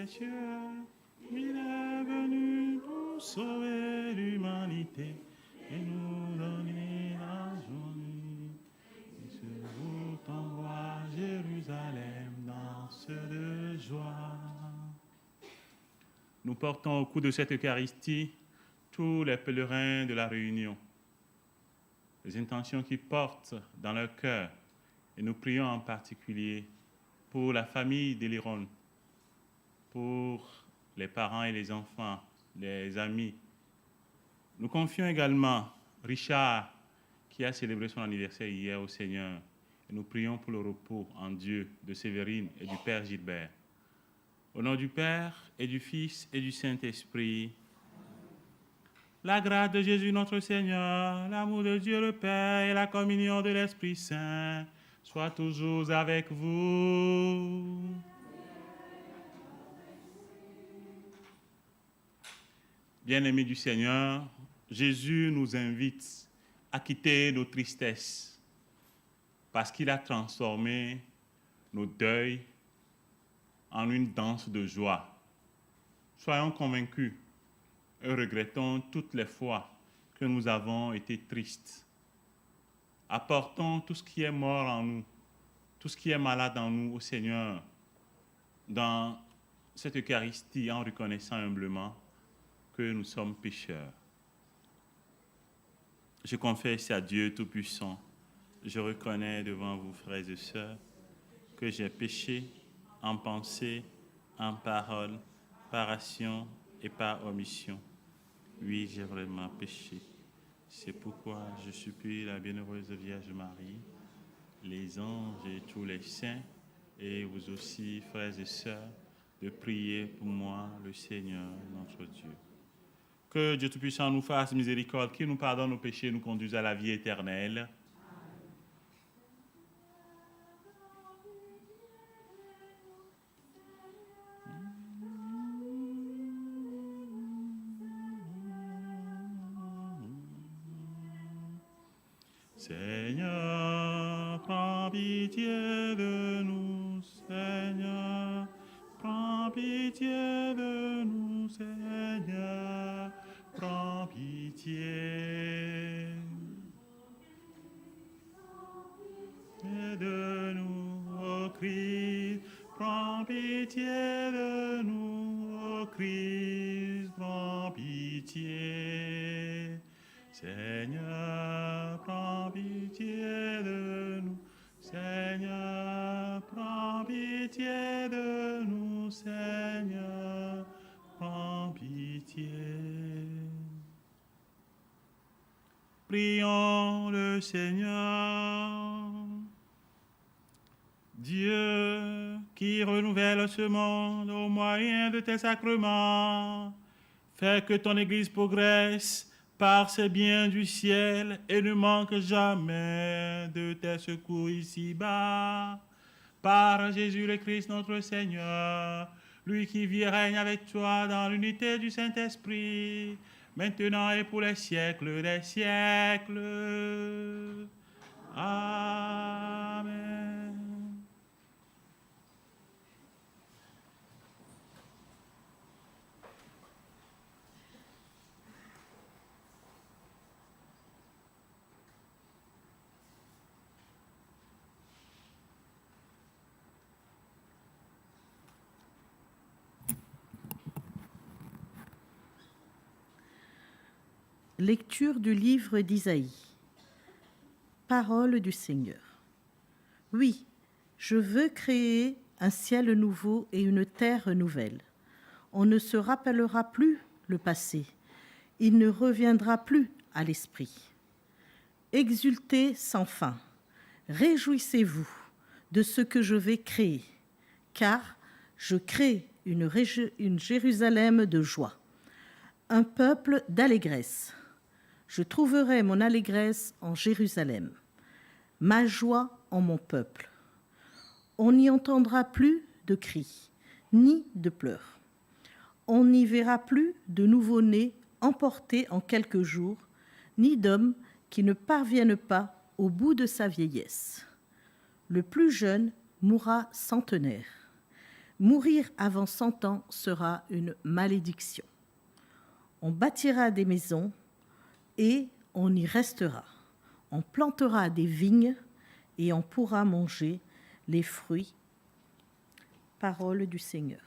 des cieux. Il est venu pour sauver l'humanité et nous donner la joie. Et ce jour t'envoie Jérusalem, danse de joie. Nous portons au cou de cette Eucharistie tous les pèlerins de la Réunion, les intentions qu'ils portent dans leur cœur, et nous prions en particulier pour la famille d'Eliron, pour les parents et les enfants, les amis. Nous confions également Richard, qui a célébré son anniversaire hier au Seigneur, et nous prions pour le repos en Dieu de Sévérine et du Père Gilbert. Au nom du Père et du Fils et du Saint-Esprit, la grâce de Jésus notre Seigneur, l'amour de Dieu le Père et la communion de l'Esprit Saint soient toujours avec vous. Bien-aimés du Seigneur, Jésus nous invite à quitter nos tristesses parce qu'il a transformé nos deuils en une danse de joie. Soyons convaincus et regrettons toutes les fois que nous avons été tristes. Apportons tout ce qui est mort en nous, tout ce qui est malade en nous au Seigneur dans cette Eucharistie en reconnaissant humblement que nous sommes pécheurs. Je confesse à Dieu Tout-Puissant, je reconnais devant vous, frères et sœurs, que j'ai péché en pensée, en parole, par action et par omission. Oui, j'ai vraiment péché. C'est pourquoi je supplie la bienheureuse Vierge Marie, les anges et tous les saints, et vous aussi, frères et sœurs, de prier pour moi, le Seigneur, notre Dieu. Que Dieu Tout-Puissant nous fasse miséricorde, qu'il nous pardonne nos péchés et nous conduise à la vie éternelle. Seigneur, prends pitié de nous, Seigneur, prends pitié de nous, Seigneur, prends pitié. Et de nous, ô Christ, prends pitié de nous, ô Christ, prends pitié. Seigneur, prends pitié de nous, Seigneur, prends pitié de nous, Seigneur, prends pitié. Prions le Seigneur. Dieu, qui renouvelle ce monde au moyen de tes sacrements, fais que ton Église progresse par ces biens du ciel et ne manque jamais de tes secours ici-bas. Par Jésus le Christ notre Seigneur, lui qui vit et règne avec toi dans l'unité du Saint-Esprit, maintenant et pour les siècles des siècles. Amen. Lecture du livre d'Isaïe. Parole du Seigneur. Oui, je veux créer un ciel nouveau et une terre nouvelle. On ne se rappellera plus le passé. Il ne reviendra plus à l'esprit. Exultez sans fin. Réjouissez-vous de ce que je vais créer, car je crée une Jérusalem de joie, un peuple d'allégresse. Je trouverai mon allégresse en Jérusalem, ma joie en mon peuple. On n'y entendra plus de cris, ni de pleurs. On n'y verra plus de nouveau-nés emportés en quelques jours, ni d'hommes qui ne parviennent pas au bout de sa vieillesse. Le plus jeune mourra centenaire. Mourir avant 100 ans sera une malédiction. On bâtira des maisons et on y restera. On plantera des vignes et on pourra manger les fruits. Parole du Seigneur.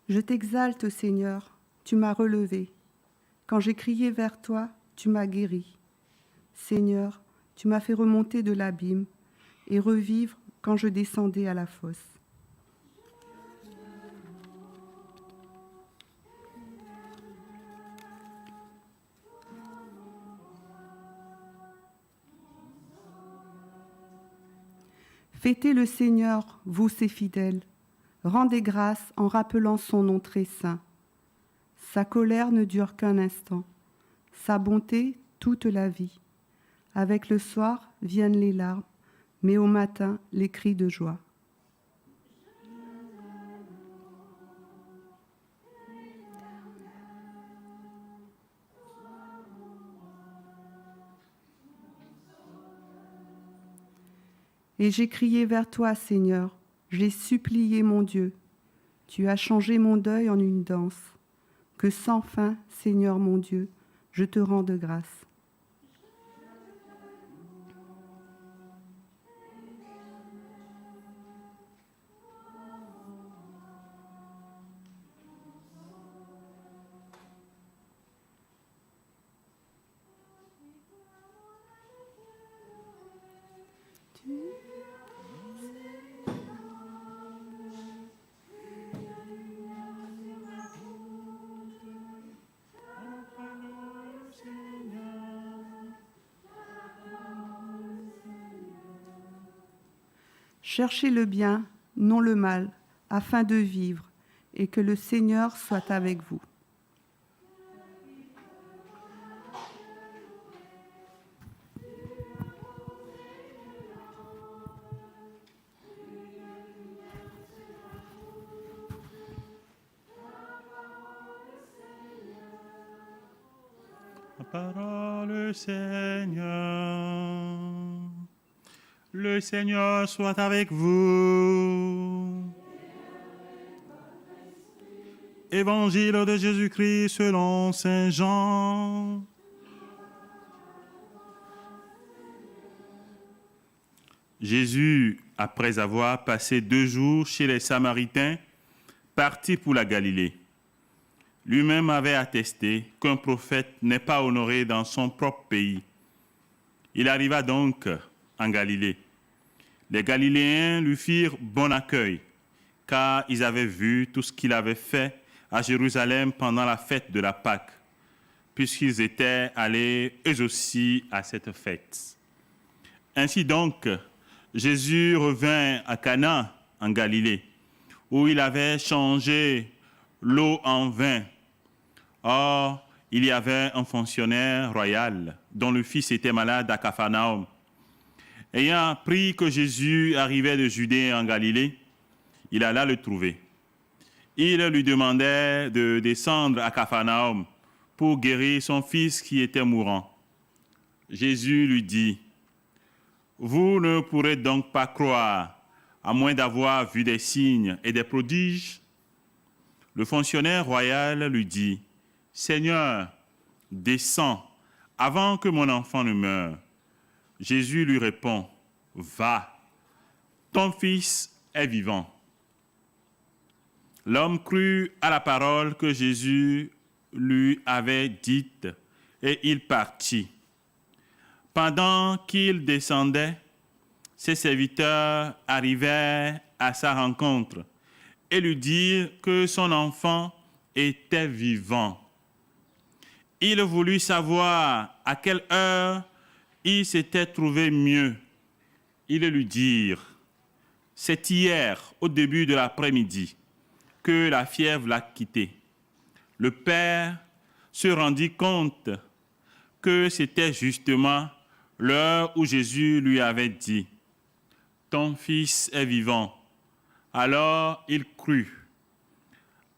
Je t'exalte, Seigneur, tu m'as relevé. Quand j'ai crié vers toi, tu m'as guéri. Seigneur, tu m'as fait remonter de l'abîme et revivre quand je descendais à la fosse. Fêtez le Seigneur, vous ses fidèles. Rendez grâce en rappelant son nom très saint. Sa colère ne dure qu'un instant, sa bonté toute la vie. Avec le soir viennent les larmes, mais au matin les cris de joie. Et j'ai crié vers toi, Seigneur. J'ai supplié mon Dieu, tu as changé mon deuil en une danse, que sans fin, Seigneur mon Dieu, je te rende grâce. Cherchez le bien, non le mal, afin de vivre, et que le Seigneur soit avec vous. La parole, Seigneur. Le Seigneur soit avec vous. Évangile de Jésus-Christ selon saint Jean. Jésus, après avoir passé 2 jours chez les Samaritains, partit pour la Galilée. Lui-même avait attesté qu'un prophète n'est pas honoré dans son propre pays. Il arriva donc en Galilée. Les Galiléens lui firent bon accueil, car ils avaient vu tout ce qu'il avait fait à Jérusalem pendant la fête de la Pâque, puisqu'ils étaient allés eux aussi à cette fête. Ainsi donc, Jésus revint à Cana, en Galilée, où il avait changé l'eau en vin. Or, il y avait un fonctionnaire royal dont le fils était malade à Capharnaüm. Ayant appris que Jésus arrivait de Judée en Galilée, il alla le trouver. Il lui demandait de descendre à Capharnaüm pour guérir son fils qui était mourant. Jésus lui dit, « Vous ne pourrez donc pas croire, à moins d'avoir vu des signes et des prodiges. » Le fonctionnaire royal lui dit, « Seigneur, descends avant que mon enfant ne meure. » Jésus lui répond, « Va, ton fils est vivant. » L'homme crut à la parole que Jésus lui avait dite et il partit. Pendant qu'il descendait, ses serviteurs arrivèrent à sa rencontre et lui dirent que son enfant était vivant. Il voulut savoir à quelle heure il s'était trouvé mieux. Ils lui dirent, « C'est hier, au début de l'après-midi, que la fièvre l'a quitté. Le père se rendit compte que c'était justement l'heure où Jésus lui avait dit « Ton fils est vivant ». Alors il crut,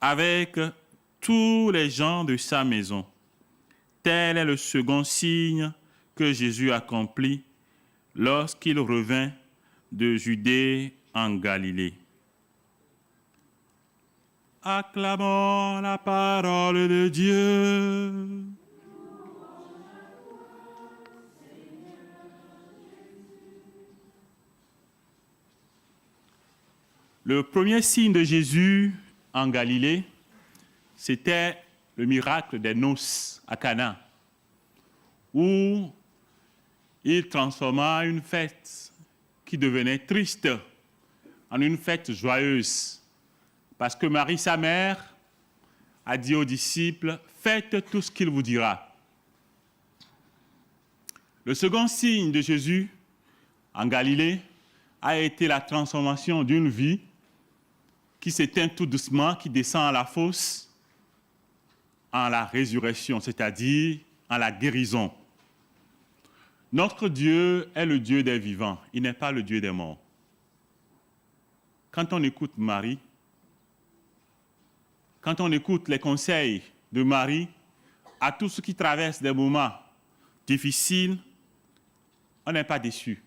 avec tous les gens de sa maison. Tel est le second signe que Jésus accomplit lorsqu'il revint de Judée en Galilée. Acclamons la parole de Dieu. Le premier signe de Jésus en Galilée, c'était le miracle des noces à Cana, où il transforma une fête qui devenait triste en une fête joyeuse. Parce que Marie, sa mère, a dit aux disciples, « Faites tout ce qu'il vous dira ». Le second signe de Jésus en Galilée a été la transformation d'une vie qui s'éteint tout doucement, qui descend à la fosse, en la résurrection, c'est-à-dire en la guérison. Notre Dieu est le Dieu des vivants, il n'est pas le Dieu des morts. Quand on écoute Marie, quand on écoute les conseils de Marie à tous ceux qui traversent des moments difficiles, on n'est pas déçu.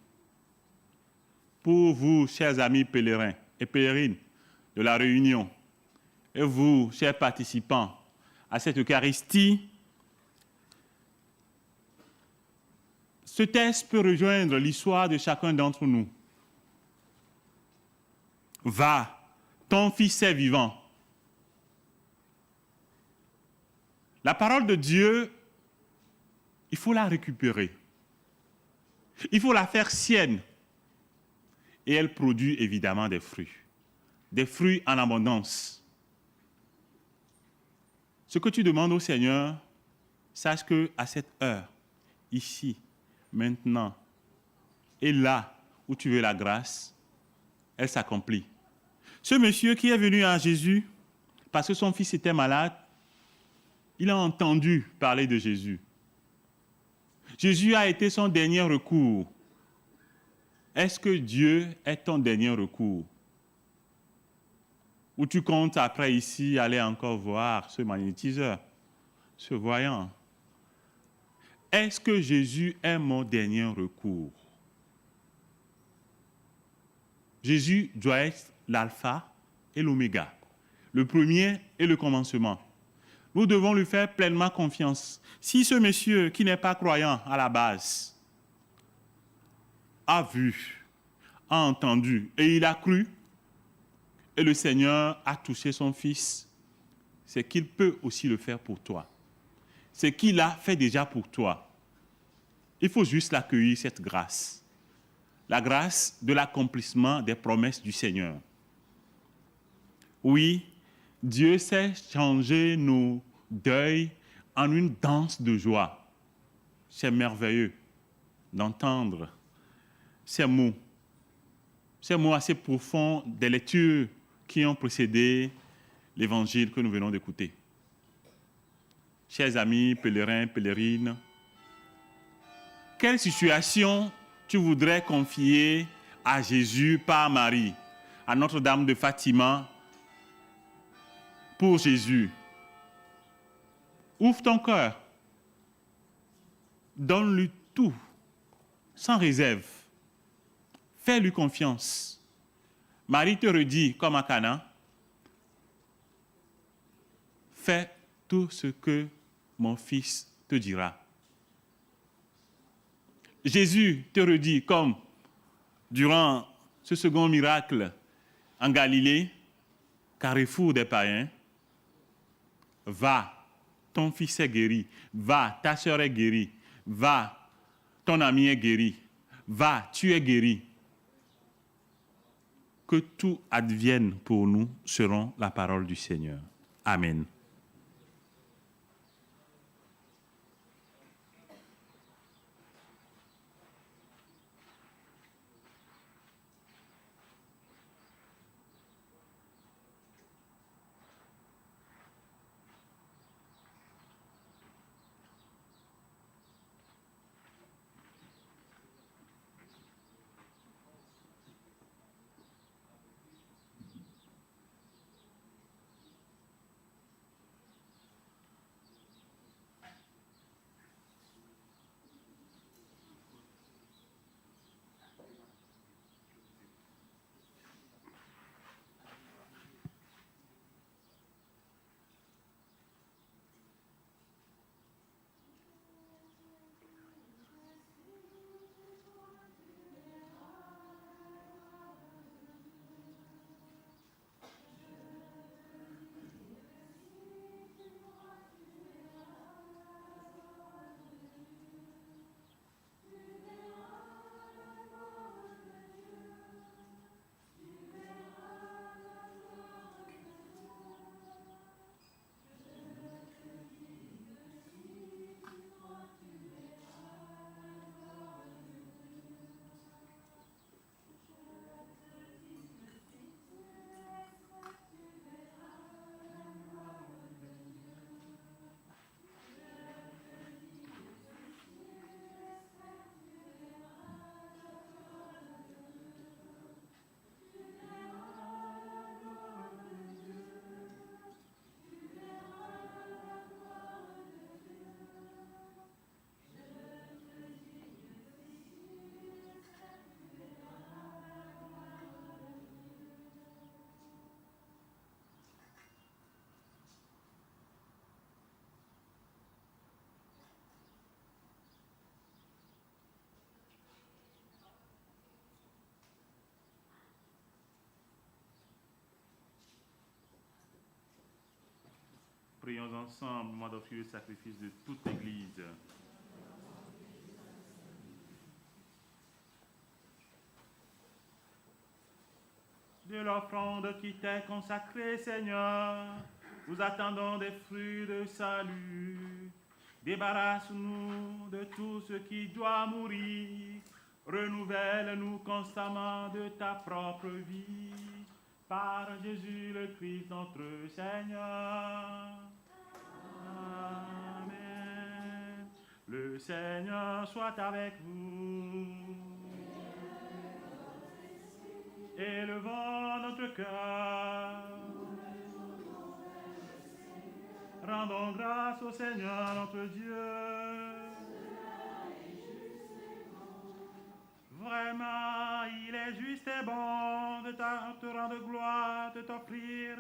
Pour vous, chers amis pèlerins et pèlerines de la Réunion, et vous, chers participants à cette Eucharistie, ce texte peut rejoindre l'histoire de chacun d'entre nous. Va, ton fils est vivant. La parole de Dieu, il faut la récupérer. Il faut la faire sienne. Et elle produit évidemment des fruits en abondance. Ce que tu demandes au Seigneur, sache qu'à cette heure, ici, maintenant, et là où tu veux la grâce, elle s'accomplit. Ce monsieur qui est venu à Jésus, parce que son fils était malade, il a entendu parler de Jésus. Jésus a été son dernier recours. Est-ce que Dieu est ton dernier recours? Ou tu comptes après ici aller encore voir ce magnétiseur, ce voyant? Est-ce que Jésus est mon dernier recours? Jésus doit être l'alpha et l'oméga, le premier et le commencement. Nous devons lui faire pleinement confiance. Si ce monsieur qui n'est pas croyant à la base a vu, a entendu et il a cru, et le Seigneur a touché son fils, c'est qu'il peut aussi le faire pour toi. C'est qu'il a fait déjà pour toi. Il faut juste l'accueillir, cette grâce. La grâce de l'accomplissement des promesses du Seigneur. Oui, Dieu sait changer nos deuils en une danse de joie. C'est merveilleux d'entendre ces mots assez profonds des lectures qui ont précédé l'évangile que nous venons d'écouter. Chers amis, pèlerins, pèlerines, quelle situation tu voudrais confier à Jésus par Marie, à Notre-Dame de Fatima, pour Jésus? Ouvre ton cœur. Donne-lui tout, sans réserve. Fais-lui confiance. Marie te redit, comme à Cana, fais tout ce que mon fils te dira. Jésus te redit, comme durant ce second miracle en Galilée, carrefour des païens, va, ton fils est guéri, va, ta sœur est guérie, va, ton ami est guéri, va, tu es guéri. Que tout advienne pour nous selon la parole du Seigneur. Amen. Prions ensemble, moment d'offrir le sacrifice de toute l'Église. De l'offrande qui t'est consacrée, Seigneur, nous attendons des fruits de salut. Débarrasse-nous de tout ce qui doit mourir. Renouvelle-nous constamment de ta propre vie. Par Jésus le Christ, notre Seigneur. Amen. Le Seigneur soit avec vous. Élevons notre cœur. Rendons grâce au Seigneur notre Dieu. Vraiment, il est juste et bon de te rendre gloire, de t'offrir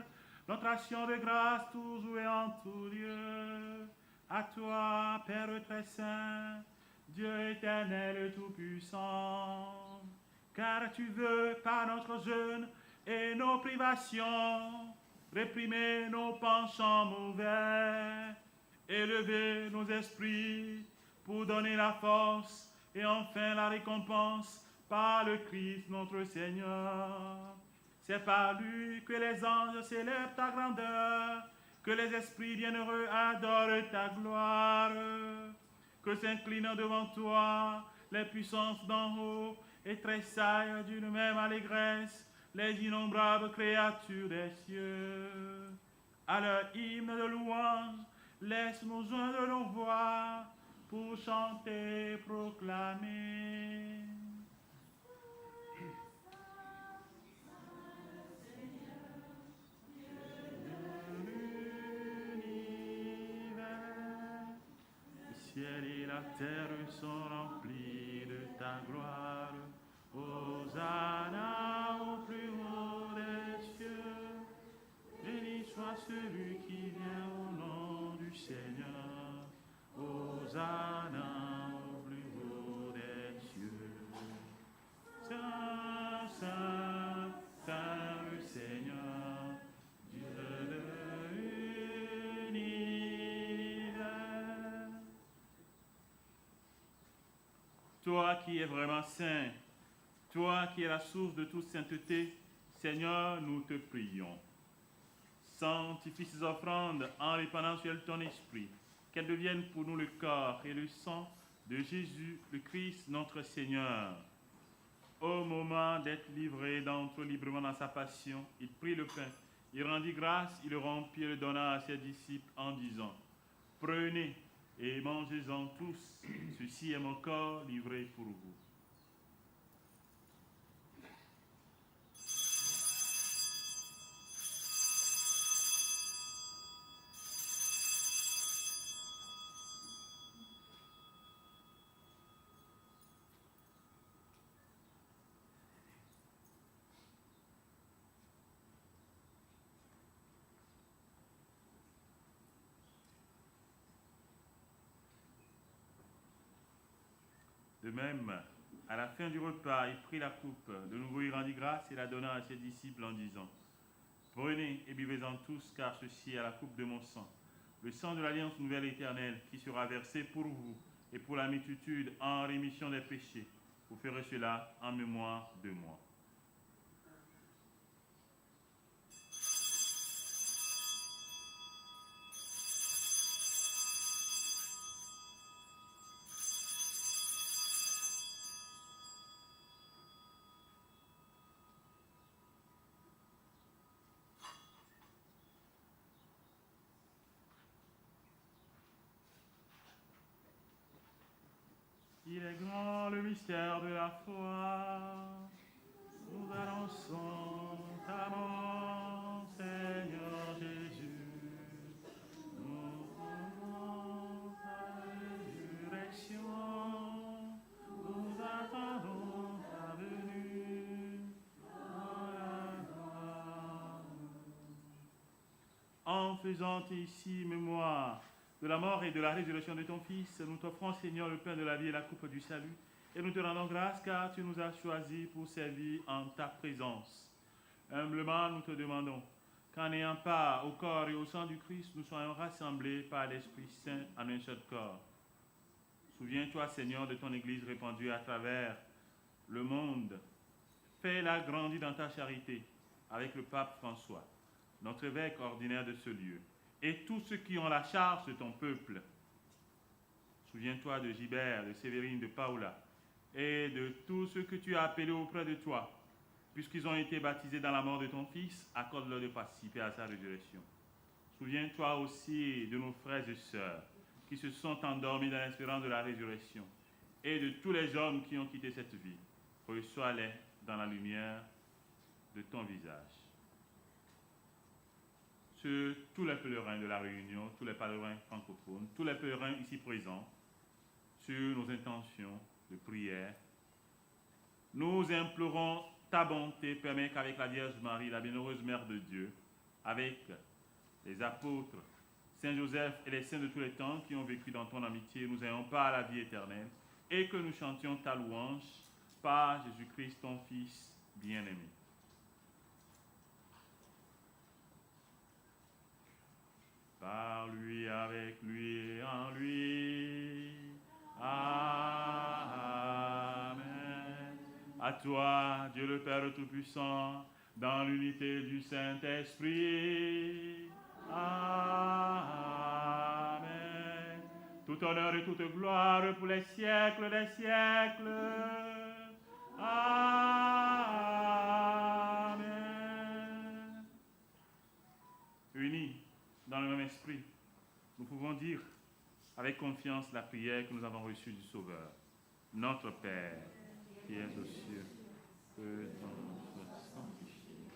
notre action de grâce toujours et en tout lieu. À toi, Père très saint, Dieu éternel et tout-puissant, car tu veux, par notre jeûne et nos privations, réprimer nos penchants mauvais, élever nos esprits pour donner la force et enfin la récompense par le Christ notre Seigneur. C'est par lui que les anges célèbrent ta grandeur, que les esprits bienheureux adorent ta gloire, que s'inclinent devant toi les puissances d'en haut et tressaillent d'une même allégresse les innombrables créatures des cieux. À leur hymne de louange, laisse-nous joindre nos voix pour chanter, proclamer. Le ciel et la terre sont remplis de ta gloire. Hosanna au plus haut des cieux. Béni soit celui qui vient au nom du Seigneur. Hosanna au plus haut des cieux. Saint, Saint, Saint le Seigneur, Dieu de l'univers. Toi qui es vraiment saint, toi qui es la source de toute sainteté, Seigneur, nous te prions. Sanctifie ces offrandes en répandant sur elles ton esprit, qu'elles deviennent pour nous le corps et le sang de Jésus, le Christ, notre Seigneur. Au moment d'être livré, d'entrer librement dans sa passion, il prit le pain, il rendit grâce, il le rompit et le donna à ses disciples en disant, « Prenez et mangez-en tous, ceci est mon corps livré pour vous. » De même, à la fin du repas, il prit la coupe. De nouveau, il rendit grâce et la donna à ses disciples en disant, « Prenez et buvez-en tous, car ceci est la coupe de mon sang, le sang de l'alliance nouvelle et éternelle, qui sera versé pour vous et pour la multitude en rémission des péchés. Vous ferez cela en mémoire de moi. » Il est grand le mystère de la foi. Nous annonçons ta mort, Seigneur Jésus. Nous croyons ta résurrection. Nous attendons ta venue dans la gloire. En faisant ici mémoire de la mort et de la résurrection de ton Fils, nous t'offrons, Seigneur, le pain de la vie et la coupe du salut, et nous te rendons grâce car tu nous as choisis pour servir en ta présence. Humblement, nous te demandons qu'en ayant part au corps et au sang du Christ, nous soyons rassemblés par l'Esprit Saint en un seul corps. Souviens-toi, Seigneur, de ton Église répandue à travers le monde. Fais-la grandir dans ta charité avec le pape François, notre évêque ordinaire de ce lieu, et tous ceux qui ont la charge de ton peuple. Souviens-toi de Gilbert, de Sévérine, de Paola, et de tous ceux que tu as appelés auprès de toi. Puisqu'ils ont été baptisés dans la mort de ton Fils, accorde-leur de participer à sa résurrection. Souviens-toi aussi de nos frères et sœurs qui se sont endormis dans l'espérance de la résurrection, et de tous les hommes qui ont quitté cette vie. Reçois-les dans la lumière de ton visage. Sur tous les pèlerins de la Réunion, tous les pèlerins francophones, tous les pèlerins ici présents, sur nos intentions de prière, nous implorons ta bonté, permet qu'avec la Vierge Marie, la bienheureuse Mère de Dieu, avec les apôtres, Saint Joseph et les saints de tous les temps qui ont vécu dans ton amitié, nous ayons part à la vie éternelle, et que nous chantions ta louange par Jésus-Christ, ton Fils bien-aimé. Par lui, avec lui et en lui. Amen. À toi, Dieu le Père Tout-Puissant, dans l'unité du Saint-Esprit. Amen. Tout honneur et toute gloire pour les siècles des siècles. Amen. Unis dans le même esprit, nous pouvons dire avec confiance la prière que nous avons reçue du Sauveur. Notre Père, qui es aux cieux, que ton nom soit sanctifié,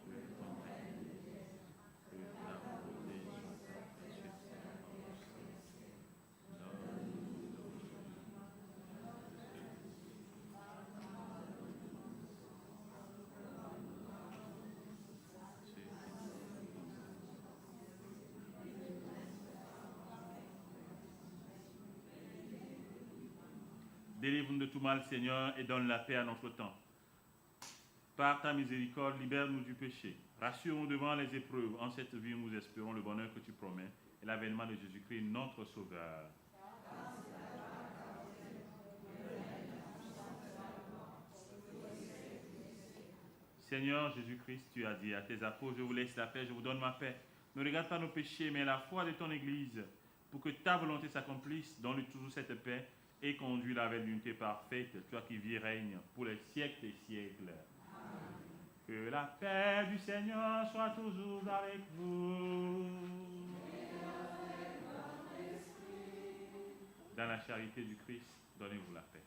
que ton règne vienne, que ta volonté soit faite sur terre comme au ciel. Donne-nous aujourd'hui notre pain Délivre-nous de tout mal, Seigneur, et donne la paix à notre temps. Par ta miséricorde, libère-nous du péché. Rassure-nous devant les épreuves. En cette vie, nous espérons le bonheur que tu promets et l'avènement de Jésus-Christ, notre Sauveur. Seigneur Jésus-Christ, tu as dit à tes apôtres, je vous laisse la paix, je vous donne ma paix. Ne regarde pas nos péchés, mais la foi de ton Église, pour que ta volonté s'accomplisse. Donne-lui toujours cette paix et conduis-la avec l'unité parfaite, toi qui vis et règnes pour les siècles des siècles. Amen. Que la paix du Seigneur soit toujours avec vous. Dans la charité du Christ, donnez-vous la paix.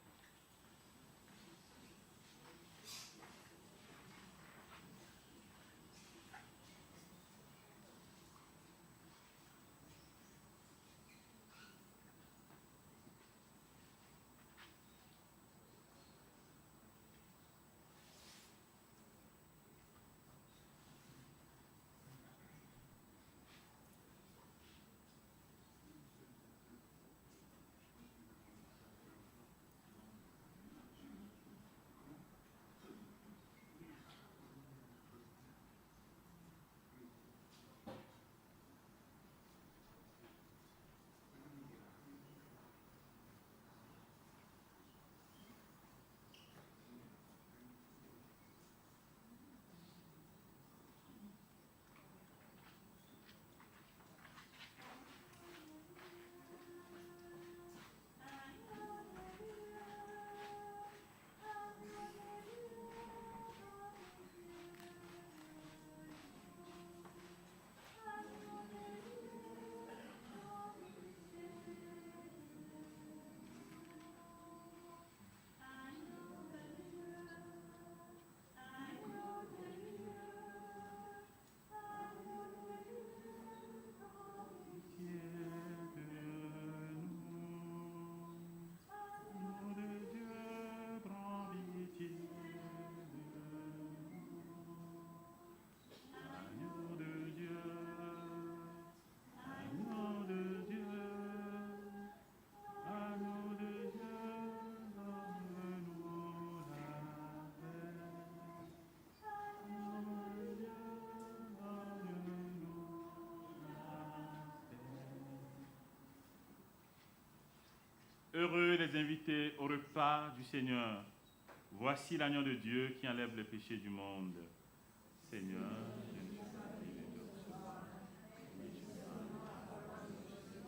Heureux les invités au repas du Seigneur. Voici l'agneau de Dieu qui enlève les péchés du monde. Seigneur, je ne suis pas digne de recevoir, mais je parle ta parole de Jésus.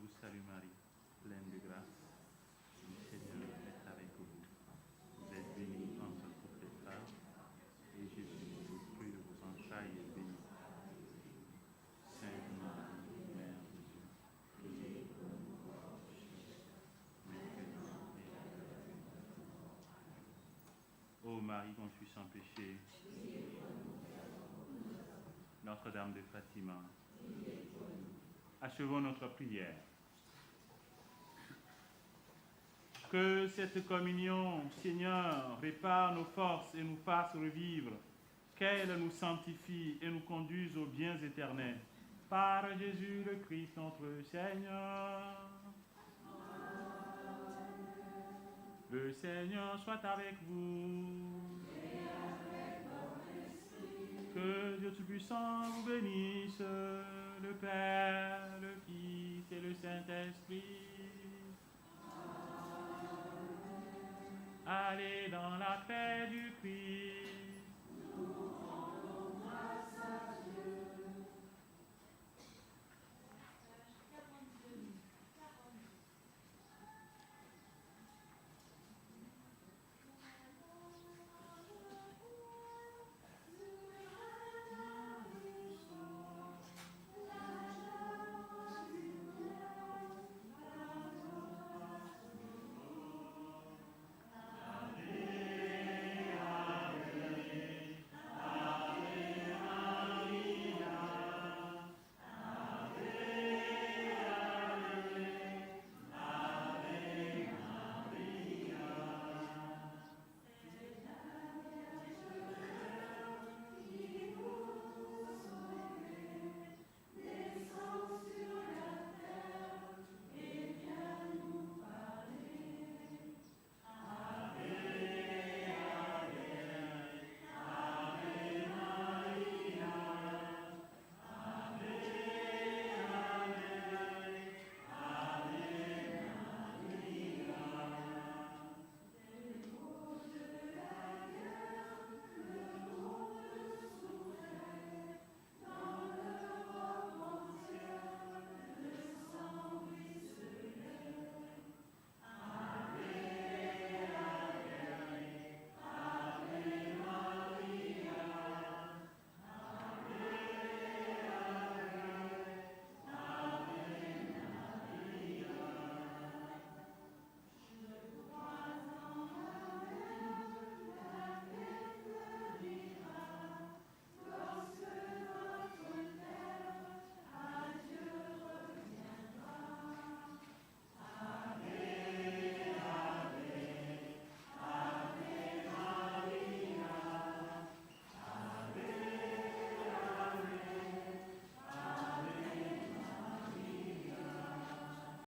vous salue Marie, pleine de grâce. Le Seigneur est avec vous. Vous êtes bénie entre toutes les femmes, et Jésus, le fruit de vos entrailles, est béni. Sainte Marie, Mère de Dieu, priez pour nous pauvres pécheurs, maintenant et à l'heure de notre mort. Ô Marie conçue sans péché, Notre-Dame de Fatima, achevons notre prière. Que cette communion, Seigneur, répare nos forces et nous fasse revivre, qu'elle nous sanctifie et nous conduise aux biens éternels. Par Jésus le Christ, notre Seigneur. Le Seigneur soit avec vous. Que Dieu Tout-Puissant vous bénisse, le Père, le Fils et le Saint-Esprit. Allez dans la paix.